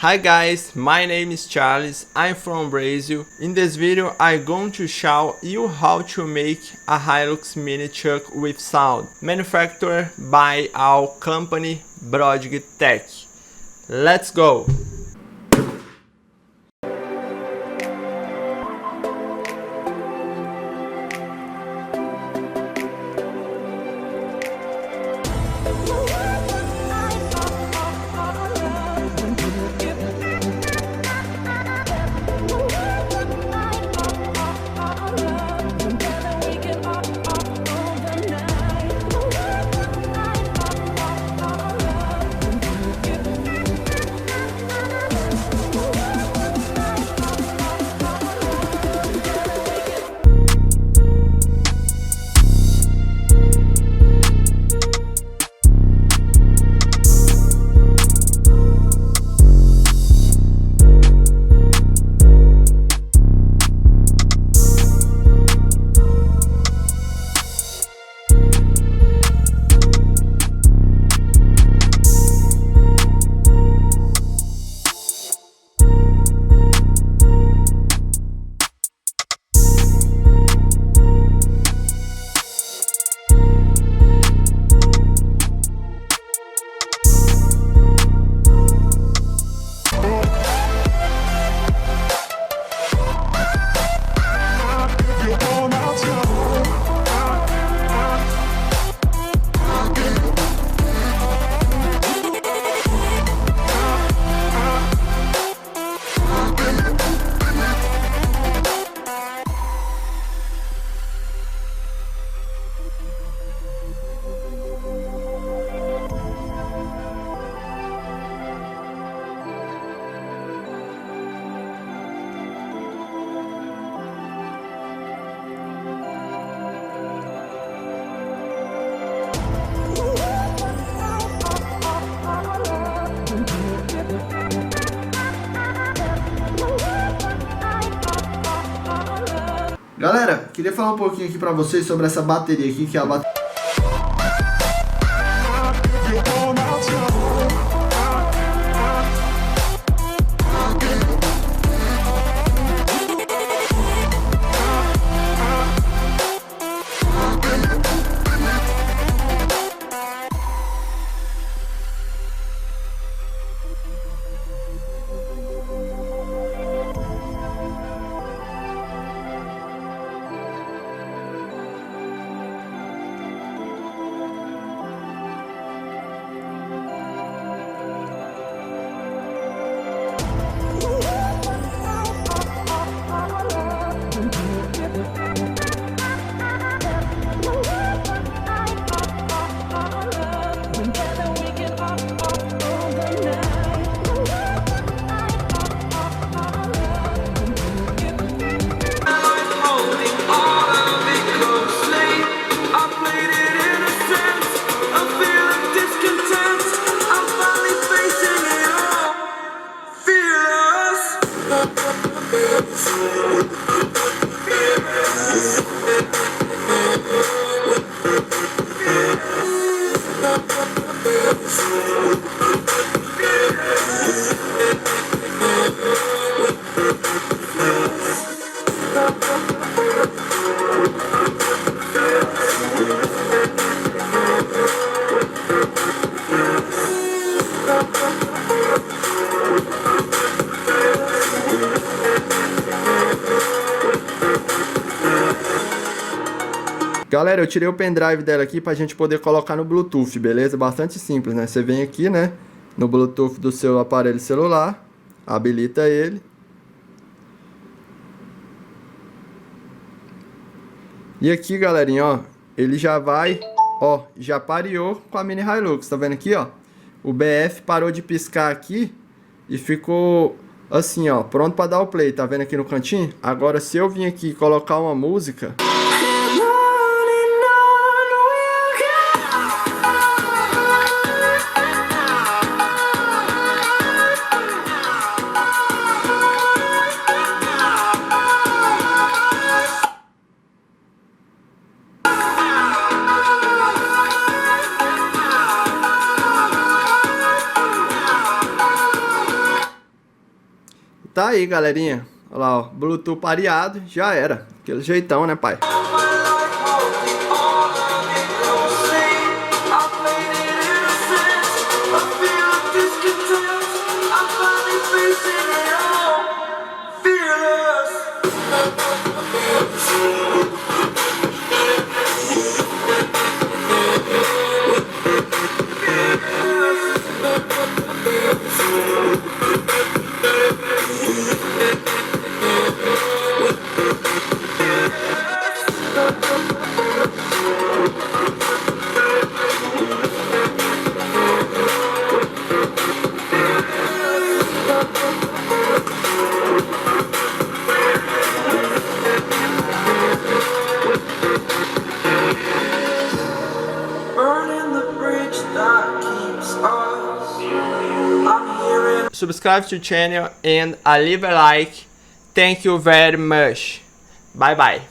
Hi guys, my name is Charles, I'm from Brazil. In this video I'm going to show you how to make a Hilux mini truck with sound, manufactured by our company Brodig Tech. Let's go! Galera, queria falar um pouquinho aqui pra vocês sobre essa bateria aqui, que é a bateria. Galera, eu tirei o pendrive dela aqui pra gente poder colocar no Bluetooth, beleza? Bastante simples, né? Você vem aqui, né? No Bluetooth do seu aparelho celular, habilita ele. E aqui, galerinha, ó, ele já vai, ó, já pareou com a Mini Hilux, tá vendo aqui, ó? O BF parou de piscar aqui e ficou assim, ó, pronto pra dar o play, tá vendo aqui no cantinho? Agora, se eu vir aqui e colocar uma música... Tá aí, galerinha. Olha lá, ó. Bluetooth pareado, já era. Aquele jeitão, né, pai? Subscribe to the channel and leave a like. Thank you very much. Bye bye.